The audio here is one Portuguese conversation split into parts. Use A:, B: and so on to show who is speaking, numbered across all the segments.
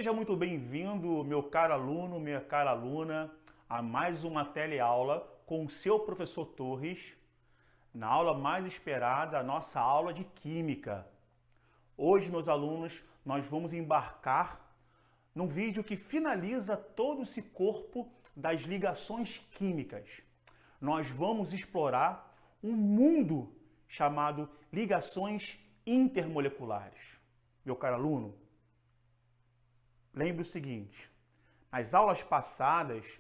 A: Seja muito bem-vindo, meu caro aluno, minha cara aluna, a mais uma teleaula com o seu professor Torres, na aula mais esperada, a nossa aula de Química. Hoje, meus alunos, nós vamos embarcar num vídeo que finaliza todo esse corpo das ligações químicas. Nós vamos explorar um mundo chamado ligações intermoleculares. Meu caro aluno, lembre o seguinte, nas aulas passadas,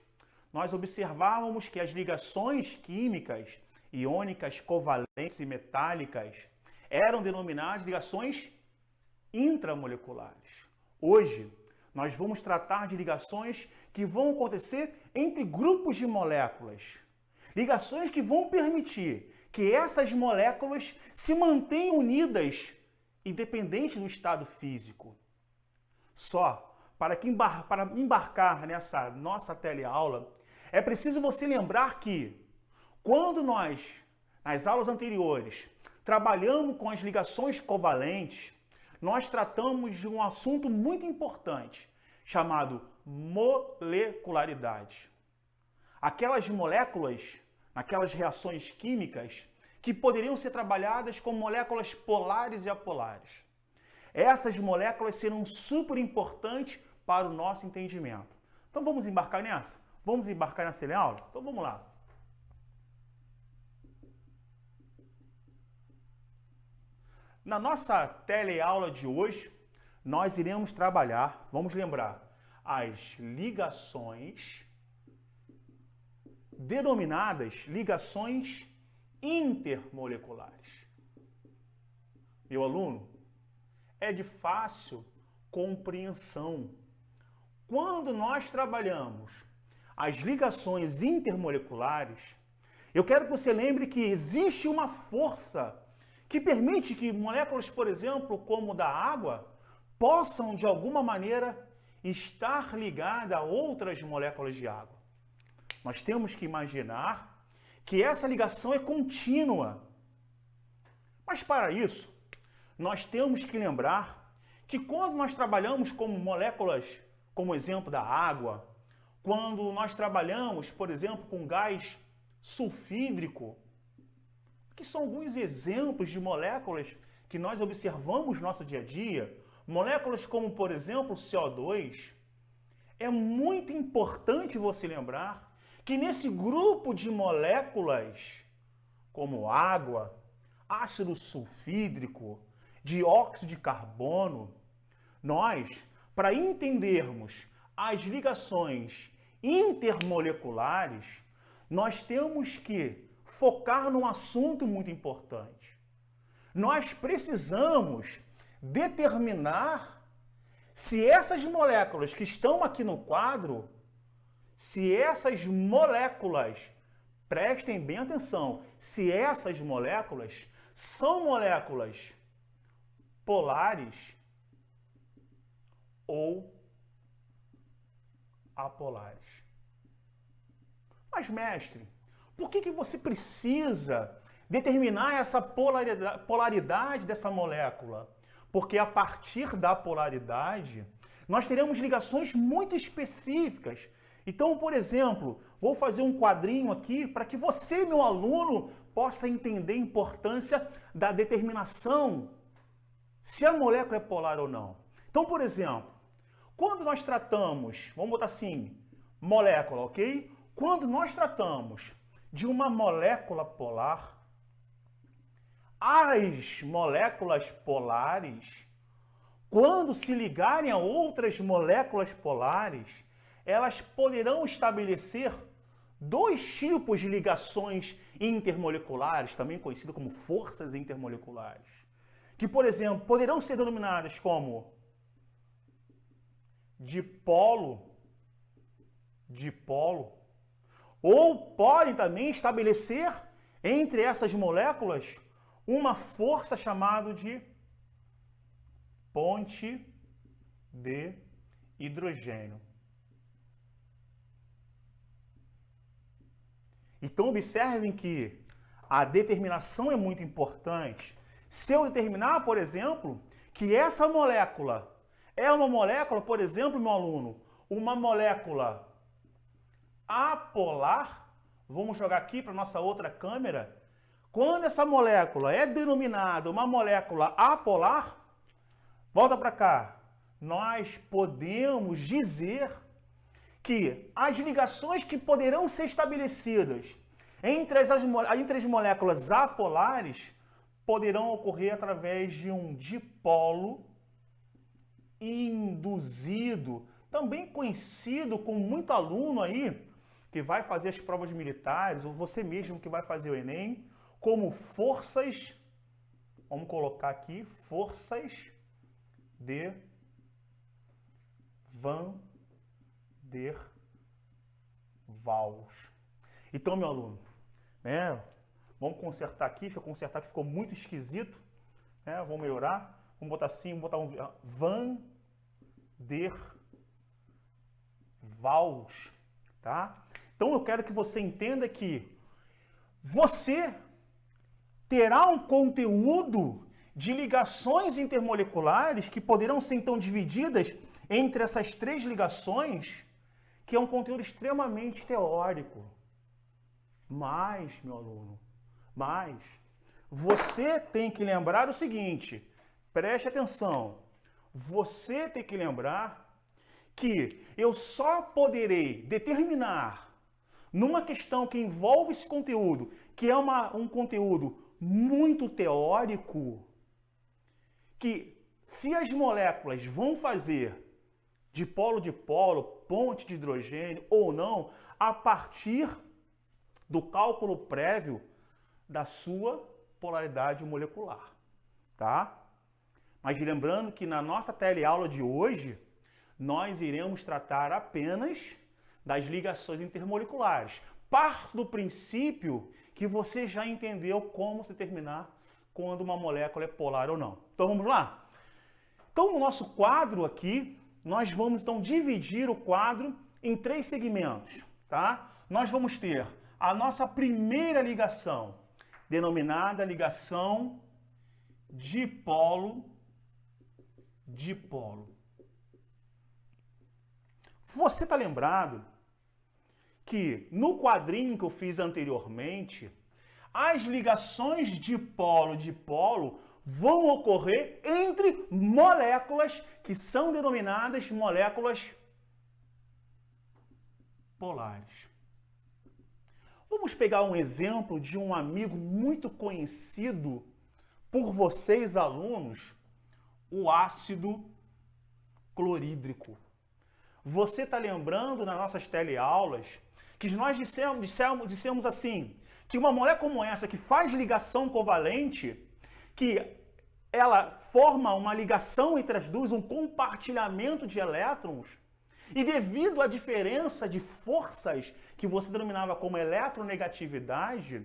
A: nós observávamos que as ligações químicas, iônicas, covalentes e metálicas, eram denominadas ligações intramoleculares. Hoje, nós vamos tratar de ligações que vão acontecer entre grupos de moléculas. Ligações que vão permitir que essas moléculas se mantenham unidas, independente do estado físico. Só para embarcar nessa nossa teleaula, é preciso você lembrar que, quando nós, nas aulas anteriores, trabalhamos com as ligações covalentes, nós tratamos de um assunto muito importante, chamado molecularidade. Aquelas moléculas, aquelas reações químicas, que poderiam ser trabalhadas como moléculas polares e apolares. Essas moléculas serão super importantes para o nosso entendimento. Então vamos embarcar nessa? Vamos embarcar nessa teleaula? Então vamos lá. Na nossa teleaula de hoje, nós iremos trabalhar, vamos lembrar, as ligações denominadas ligações intermoleculares. Meu aluno, é de fácil compreensão. Quando nós trabalhamos as ligações intermoleculares, eu quero que você lembre que existe uma força que permite que moléculas, por exemplo, como da água, possam de alguma maneira estar ligadas a outras moléculas de água. Nós temos que imaginar que essa ligação é contínua. Mas para isso, nós temos que lembrar que quando nós trabalhamos com moléculas, como exemplo da água, quando nós trabalhamos, por exemplo, com gás sulfídrico, que são alguns exemplos de moléculas que nós observamos no nosso dia a dia, moléculas como, por exemplo, CO2, é muito importante você lembrar que nesse grupo de moléculas, como água, ácido sulfídrico, dióxido de carbono, nós, para entendermos as ligações intermoleculares, nós temos que focar num assunto muito importante. Nós precisamos determinar se essas moléculas que estão aqui no quadro, se essas moléculas, prestem bem atenção, se essas moléculas são moléculas polares ou apolares. Mas, mestre, por que você precisa determinar essa polaridade dessa molécula? Porque a partir da polaridade, nós teremos ligações muito específicas. Então, por exemplo, vou fazer um quadrinho aqui para que você, meu aluno, possa entender a importância da determinação se a molécula é polar ou não. Então, por exemplo, quando nós tratamos, vamos botar assim, molécula, ok? Quando nós tratamos de uma molécula polar, as moléculas polares, quando se ligarem a outras moléculas polares, elas poderão estabelecer dois tipos de ligações intermoleculares, também conhecidas como forças intermoleculares, que, por exemplo, poderão ser denominadas como dipolo, ou podem também estabelecer entre essas moléculas uma força chamada de ponte de hidrogênio. Então observem que a determinação é muito importante. Se eu determinar, por exemplo, que essa molécula É uma molécula, por exemplo, meu aluno, uma molécula apolar. Vamos jogar aqui para nossa outra câmera. Quando essa molécula é denominada uma molécula apolar, volta para cá, nós podemos dizer que as ligações que poderão ser estabelecidas entre as moléculas apolares poderão ocorrer através de um dipolo induzido, também conhecido com muito aluno aí que vai fazer as provas militares, ou você mesmo que vai fazer o Enem, como forças, vamos colocar aqui, forças de Van der Waals. Então, meu aluno, né, vamos consertar aqui, deixa eu consertar que ficou muito esquisito, né, vamos melhorar, vamos botar assim, vamos botar um Van der Waals, tá? Então, eu quero que você entenda que você terá um conteúdo de ligações intermoleculares que poderão ser, então, divididas entre essas três ligações, que é um conteúdo extremamente teórico. Mas, meu aluno, você tem que lembrar o seguinte, preste atenção, você tem que lembrar que eu só poderei determinar numa questão que envolve esse conteúdo, que é um conteúdo muito teórico, que se as moléculas vão fazer dipolo-dipolo, ponte de hidrogênio ou não, a partir do cálculo prévio da sua polaridade molecular, tá? Mas lembrando que na nossa teleaula de hoje, nós iremos tratar apenas das ligações intermoleculares. Parto do princípio que você já entendeu como se determinar quando uma molécula é polar ou não. Então vamos lá? Então no nosso quadro aqui, nós vamos então dividir o quadro em três segmentos, tá? Nós vamos ter a nossa primeira ligação, denominada ligação dipolo-dipolo. Você está lembrado que no quadrinho que eu fiz anteriormente, as ligações dipolo-dipolo vão ocorrer entre moléculas que são denominadas moléculas polares. Vamos pegar um exemplo de um amigo muito conhecido por vocês, alunos, o ácido clorídrico. Você está lembrando nas nossas teleaulas que nós dissemos assim, que uma molécula como essa que faz ligação covalente, que ela forma uma ligação entre as duas, um compartilhamento de elétrons, e devido à diferença de forças que você denominava como eletronegatividade,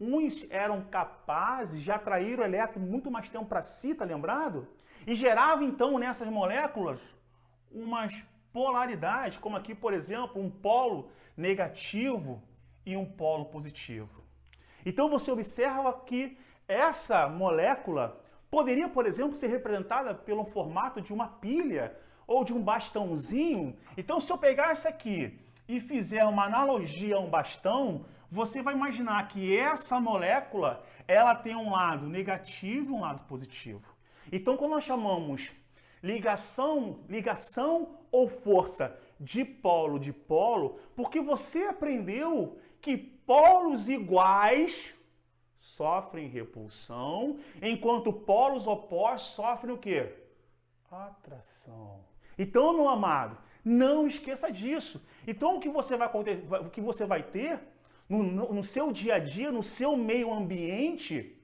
A: uns eram capazes de atrair o elétron muito mais tempo para si, tá lembrado? E gerava então nessas moléculas umas polaridades, como aqui, por exemplo, um polo negativo e um polo positivo. Então você observa que essa molécula poderia, por exemplo, ser representada pelo formato de uma pilha ou de um bastãozinho. Então, se eu pegar essa aqui e fizer uma analogia a um bastão, você vai imaginar que essa molécula, ela tem um lado negativo e um lado positivo. Então, quando nós chamamos ligação ou força dipolo-dipolo, porque você aprendeu que polos iguais sofrem repulsão, enquanto polos opostos sofrem o quê? Atração. Então, meu amado, não esqueça disso. Então, o que você vai ter no seu dia a dia, no seu meio ambiente,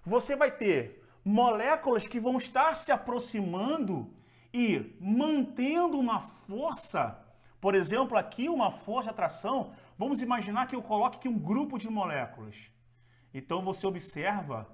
A: você vai ter moléculas que vão estar se aproximando e mantendo uma força. Por exemplo, aqui uma força de atração. Vamos imaginar que eu coloque aqui um grupo de moléculas. Então, você observa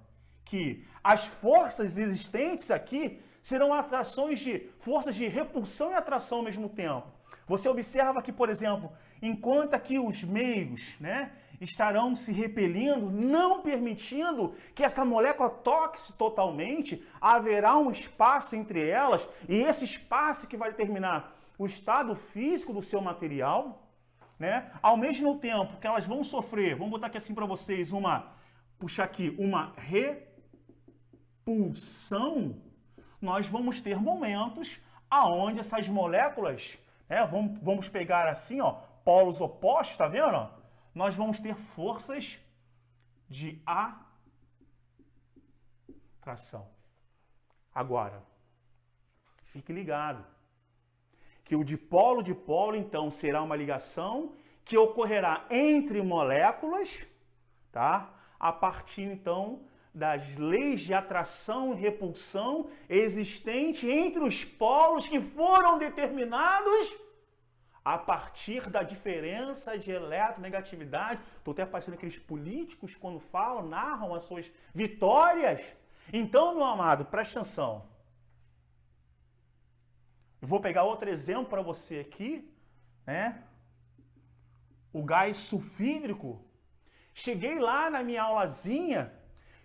A: que as forças existentes aqui serão atrações de forças de repulsão e atração ao mesmo tempo. Você observa que, por exemplo, enquanto aqui os meios, né, estarão se repelindo, não permitindo que essa molécula toque-se totalmente, haverá um espaço entre elas, e esse espaço que vai determinar o estado físico do seu material, né? Ao mesmo tempo que elas vão sofrer, vamos botar aqui assim para vocês, puxar aqui, uma repulsão, nós vamos ter momentos aonde essas moléculas, né, vamos pegar assim, ó, polos opostos, tá vendo? Ó? Nós vamos ter forças de atração. Agora, fique ligado, que o dipolo, então, será uma ligação que ocorrerá entre moléculas, tá? A partir, então, das leis de atração e repulsão existente entre os polos que foram determinados a partir da diferença de eletronegatividade. Estou até parecendo aqueles políticos quando falam, narram as suas vitórias. Então, meu amado, preste atenção. Eu vou pegar outro exemplo para você aqui, né? O gás sulfídrico. Cheguei lá na minha aulazinha,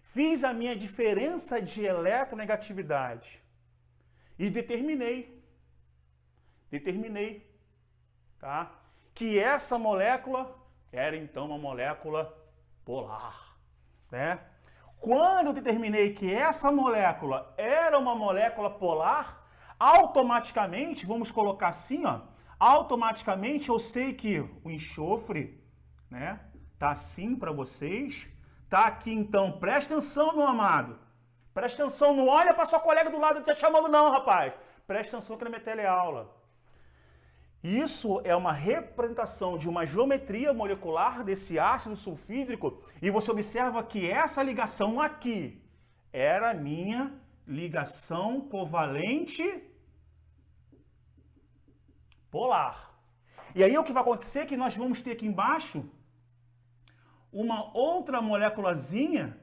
A: fiz a minha diferença de eletronegatividade e determinei, tá? Que essa molécula era então uma molécula polar, né? Quando eu determinei que essa molécula era uma molécula polar, automaticamente, vamos colocar assim, ó, automaticamente eu sei que o enxofre, né, tá assim para vocês, tá aqui então, presta atenção, meu amado, presta atenção, não olha para sua colega do lado que tá chamando não, rapaz, presta atenção aqui na minha teleaula. Isso é uma representação de uma geometria molecular desse ácido sulfídrico e você observa que essa ligação aqui era a minha ligação covalente polar. E aí o que vai acontecer é que nós vamos ter aqui embaixo uma outra moléculazinha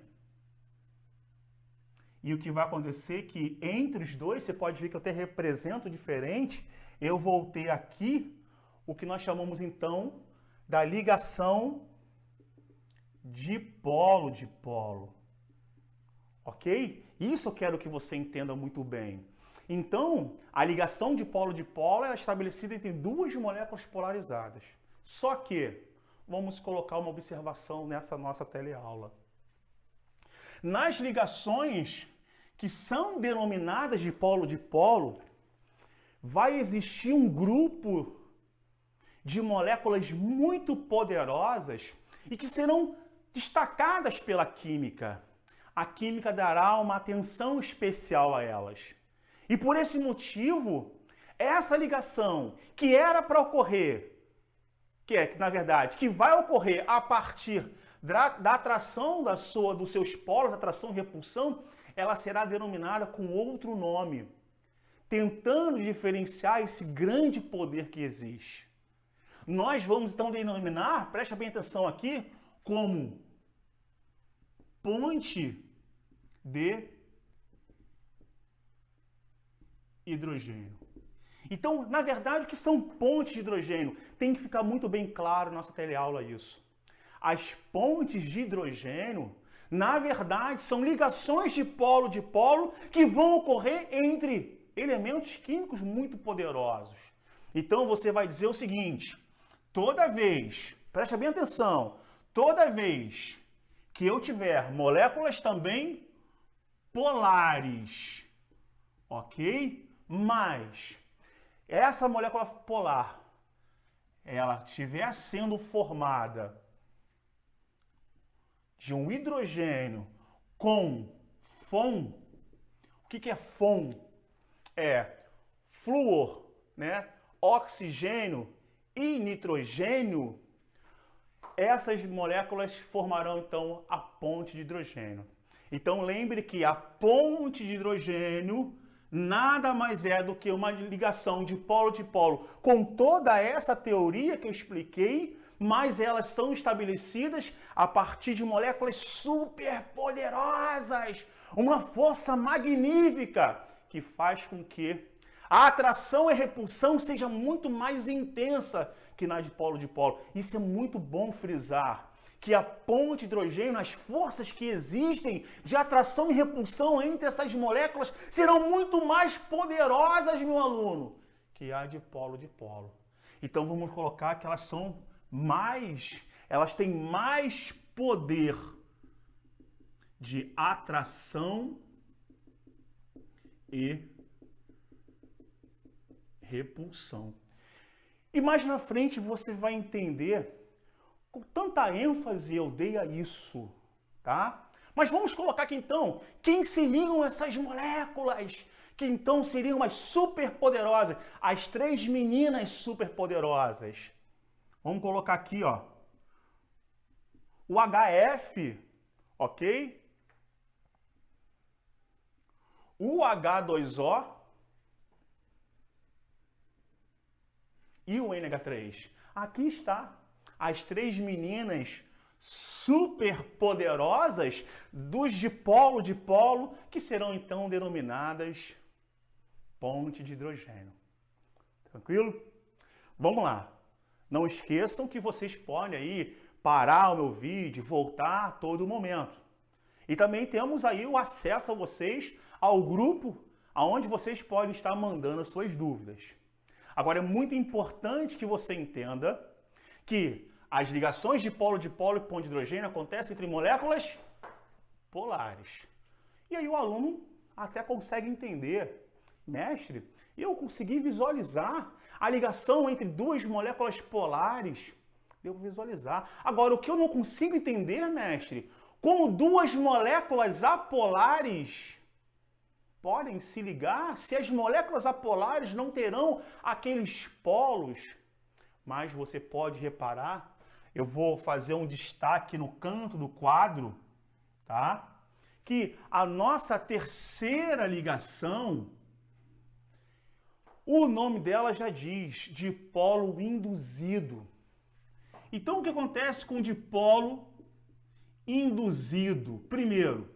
A: e o que vai acontecer é que entre os dois, você pode ver que eu até represento diferente, eu vou ter aqui o que nós chamamos então da ligação dipolo-dipolo. Ok? Isso eu quero que você entenda muito bem. Então, a ligação dipolo-dipolo é estabelecida entre duas moléculas polarizadas. Só que, vamos colocar uma observação nessa nossa teleaula. Nas ligações que são denominadas dipolo-dipolo, vai existir um grupo de moléculas muito poderosas e que serão destacadas pela química. A química dará uma atenção especial a elas. E por esse motivo, essa ligação que era para ocorrer, na verdade, que vai ocorrer a partir da atração dos seus polos, atração e repulsão, ela será denominada com outro nome, tentando diferenciar esse grande poder que existe. Nós vamos então denominar, presta bem atenção aqui, como ponte de hidrogênio. Então, na verdade, o que são pontes de hidrogênio? Tem que ficar muito bem claro na nossa teleaula isso. As pontes de hidrogênio, na verdade, são ligações de polo que vão ocorrer entre elementos químicos muito poderosos. Então, você vai dizer o seguinte, toda vez, presta bem atenção, toda vez que eu tiver moléculas também polares, ok? Mas essa molécula polar, ela estiver sendo formada de um hidrogênio com FON, o que é FON? É flúor, né? Oxigênio e nitrogênio, essas moléculas formarão então a ponte de hidrogênio. Então lembre que a ponte de hidrogênio nada mais é do que uma ligação de polo com toda essa teoria que eu expliquei, mas elas são estabelecidas a partir de moléculas super poderosas, uma força magnífica que faz com que a atração e a repulsão seja muito mais intensa que na de polo. Isso é muito bom frisar, que a ponte de hidrogênio, as forças que existem de atração e repulsão entre essas moléculas serão muito mais poderosas, meu aluno, que a de polo. Então vamos colocar que elas têm mais poder de atração e repulsão. E mais na frente você vai entender com tanta ênfase eu dei a isso, tá? Mas vamos colocar aqui então, quem seriam essas moléculas que então seriam as superpoderosas, as 3 meninas superpoderosas. Vamos colocar aqui, ó, o HF, ok? O H2O e o NH3. Aqui está as 3 meninas superpoderosas dos dipolo, que serão então denominadas ponte de hidrogênio. Tranquilo? Vamos lá. Não esqueçam que vocês podem aí parar o meu vídeo, voltar a todo momento. E também temos aí o acesso a vocês ao grupo, onde vocês podem estar mandando as suas dúvidas. Agora, é muito importante que você entenda que as ligações de polo e ponte de hidrogênio acontecem entre moléculas polares. E aí o aluno até consegue entender, mestre, eu consegui visualizar a ligação entre 2 moléculas polares. Deu para visualizar. Agora, o que eu não consigo entender, mestre, como 2 moléculas apolares podem se ligar se as moléculas apolares não terão aqueles polos. Mas você pode reparar, eu vou fazer um destaque no canto do quadro, tá? Que a nossa terceira ligação, o nome dela já diz, dipolo induzido. Então, o que acontece com o dipolo induzido? Primeiro,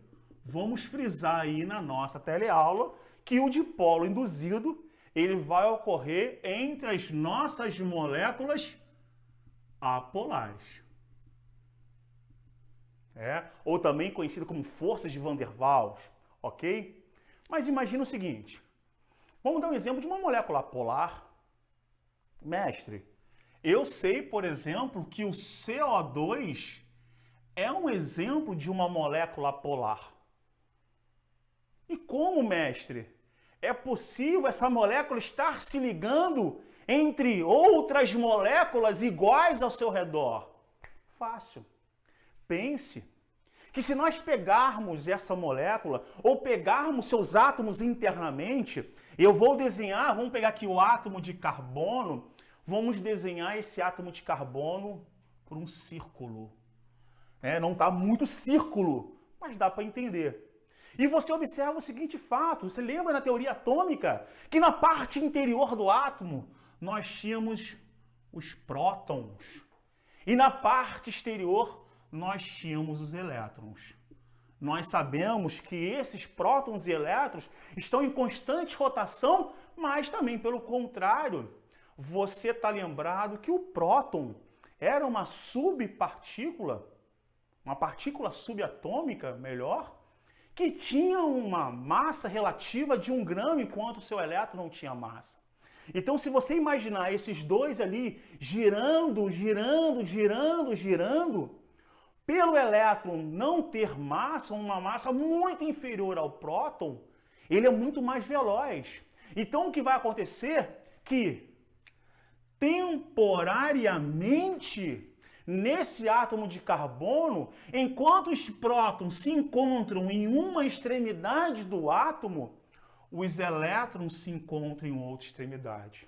A: vamos frisar aí na nossa teleaula que o dipolo induzido ele vai ocorrer entre as nossas moléculas apolares. Ou também conhecido como forças de Van der Waals, ok? Mas imagina o seguinte, vamos dar um exemplo de uma molécula polar. Mestre, eu sei, por exemplo, que o CO2 é um exemplo de uma molécula polar. E como, mestre, é possível essa molécula estar se ligando entre outras moléculas iguais ao seu redor? Fácil. Pense que se nós pegarmos essa molécula ou pegarmos seus átomos internamente, eu vou desenhar, vamos pegar aqui o átomo de carbono, vamos desenhar esse átomo de carbono por um círculo. Não está muito círculo, mas dá para entender. E você observa o seguinte fato, você lembra na teoria atômica que na parte interior do átomo nós tínhamos os prótons e na parte exterior nós tínhamos os elétrons. Nós sabemos que esses prótons e elétrons estão em constante rotação, mas também pelo contrário, você está lembrado que o próton era uma subpartícula, uma partícula subatômica, melhor, que tinha uma massa relativa de 1 grama, enquanto o seu elétron não tinha massa. Então, se você imaginar esses dois ali girando, pelo elétron não ter massa, uma massa muito inferior ao próton, ele é muito mais veloz. Então, o que vai acontecer é que, temporariamente, nesse átomo de carbono, enquanto os prótons se encontram em uma extremidade do átomo, os elétrons se encontram em outra extremidade.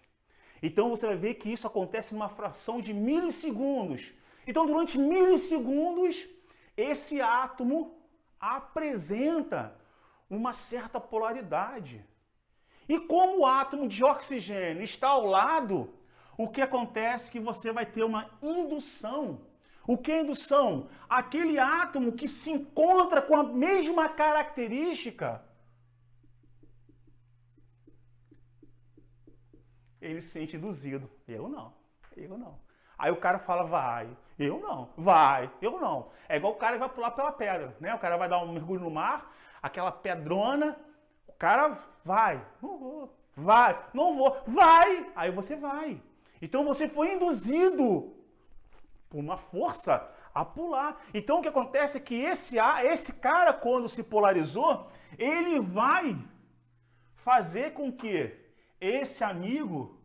A: Então você vai ver que isso acontece numa fração de milissegundos. Então durante milissegundos, esse átomo apresenta uma certa polaridade. E como o átomo de oxigênio está ao lado, o que acontece é que você vai ter uma indução. O que é indução? Aquele átomo que se encontra com a mesma característica, ele se sente induzido. Eu não. Aí o cara fala, vai. Eu não. Vai. Eu não. É igual o cara que vai pular pela pedra, né? O cara vai dar um mergulho no mar, aquela pedrona, o cara vai. Não vou. Vai. Não vou. Vai. Aí você vai. Então você foi induzido por uma força a pular. Então o que acontece é que esse cara, quando se polarizou, ele vai fazer com que esse amigo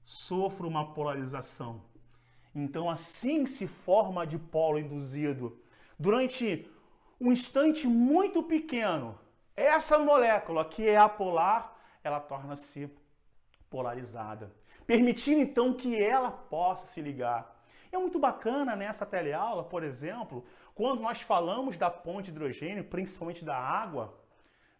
A: sofra uma polarização. Então assim se forma dipolo induzido. Durante um instante muito pequeno, essa molécula que é apolar, ela torna-se polarizada, permitindo então que ela possa se ligar. É muito bacana nessa teleaula, por exemplo, quando nós falamos da ponte de hidrogênio, principalmente da água,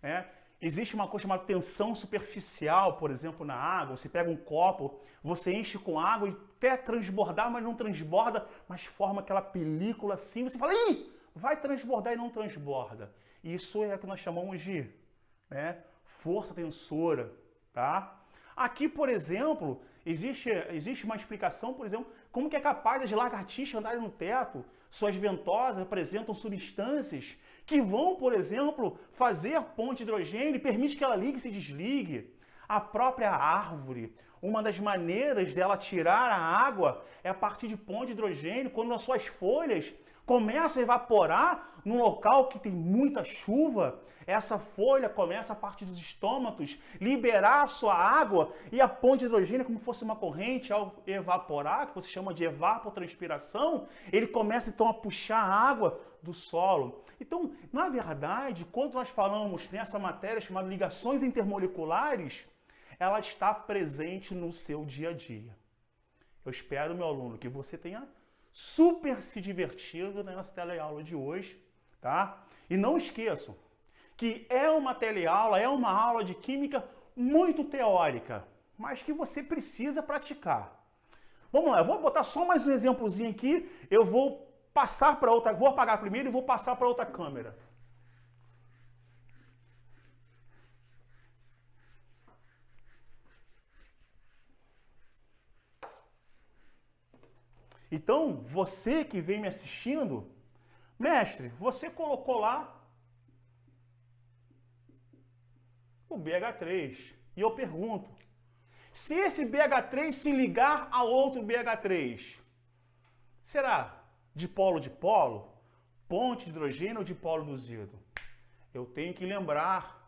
A: né? Existe uma coisa chamada tensão superficial, por exemplo, na água. Você pega um copo, você enche com água e até transbordar, mas não transborda, mas forma aquela película assim. Você fala, ih, vai transbordar e não transborda. Isso é o que nós chamamos de, né, força tensora, tá? Aqui, por exemplo, existe uma explicação, por exemplo, como que é capaz das lagartixas andarem no teto. Suas ventosas apresentam substâncias que vão, por exemplo, fazer ponte de hidrogênio e permite que ela ligue e se desligue. A própria árvore, uma das maneiras dela tirar a água é a partir de ponte de hidrogênio, quando as suas folhas começam a evaporar num local que tem muita chuva, essa folha começa a partir dos estômatos liberar a sua água e a ponte de hidrogênio, como fosse uma corrente, ao evaporar, que você chama de evapotranspiração, ele começa então a puxar a água do solo. Então, na verdade, quando nós falamos nessa matéria chamada ligações intermoleculares, ela está presente no seu dia a dia. Eu espero, meu aluno, que você tenha super se divertido nessa teleaula de hoje, tá? E não esqueçam que é uma teleaula, é uma aula de química muito teórica, mas que você precisa praticar. Vamos lá, eu vou botar só mais um exemplozinho aqui, eu vou passar para outra, vou apagar primeiro e vou passar para outra câmera. Então, você que vem me assistindo, mestre, você colocou lá o BH3. E eu pergunto, se esse BH3 se ligar a outro BH3, será dipolo, ponte de hidrogênio ou dipolo induzido? Eu tenho que lembrar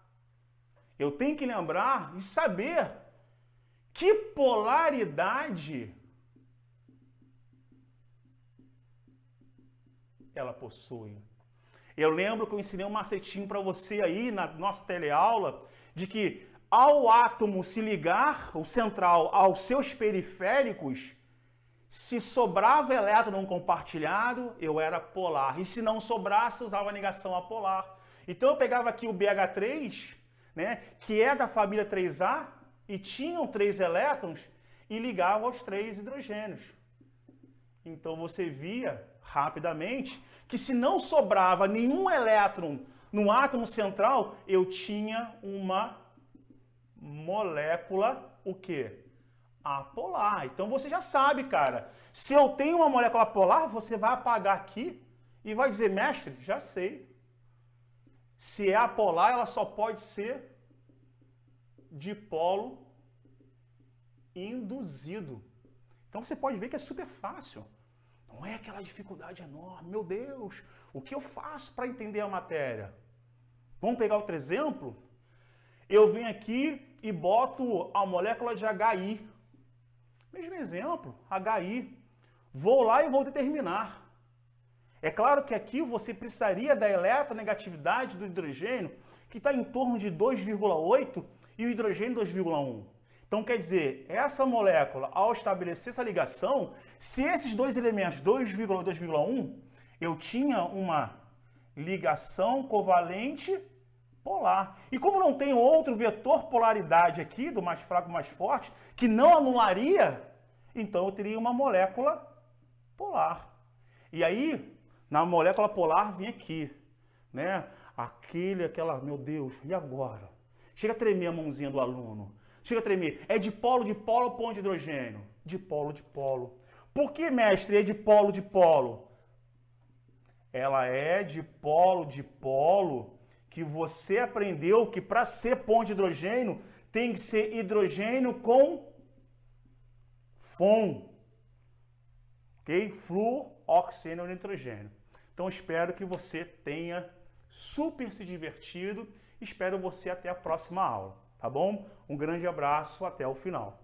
A: e saber que polaridade ela possui. Eu lembro que eu ensinei um macetinho para você aí na nossa teleaula, de que ao átomo se ligar, o central, aos seus periféricos, se sobrava elétron compartilhado, eu era polar. E se não sobrasse, usava a negação apolar. Então eu pegava aqui o BH3, né, que é da família 3A, e tinham 3 elétrons, e ligava aos 3 hidrogênios. Então você via rapidamente que se não sobrava nenhum elétron no átomo central, eu tinha uma molécula, o quê? Apolar. Então você já sabe, cara. Se eu tenho uma molécula polar, você vai apagar aqui e vai dizer, mestre, já sei. Se é apolar, ela só pode ser dipolo induzido. Então você pode ver que é super fácil. Não é aquela dificuldade enorme. Meu Deus, o que eu faço para entender a matéria? Vamos pegar outro exemplo? Eu venho aqui e boto a molécula de HI. Mesmo exemplo, HI. Vou lá e vou determinar. É claro que aqui você precisaria da eletronegatividade do hidrogênio, que está em torno de 2,8 e o hidrogênio 2,1. Então, quer dizer, essa molécula, ao estabelecer essa ligação, se esses dois elementos, 2,1 e 2,1, eu tinha uma ligação covalente polar. E como não tem outro vetor polaridade aqui, do mais fraco ao mais forte, que não anularia, então eu teria uma molécula polar. E aí, na molécula polar, vem aqui, né? Aquela, meu Deus, e agora? Chega a tremer a mãozinha do aluno. Chega a tremer. É dipolo ou ponte de hidrogênio? Dipolo. Por que, mestre, é de polo? Ela é de polo que você aprendeu que para ser ponto de hidrogênio tem que ser hidrogênio com FON, ok? Flúor, oxigênio, nitrogênio. Então espero que você tenha super se divertido. Espero você até a próxima aula, tá bom? Um grande abraço, até o final.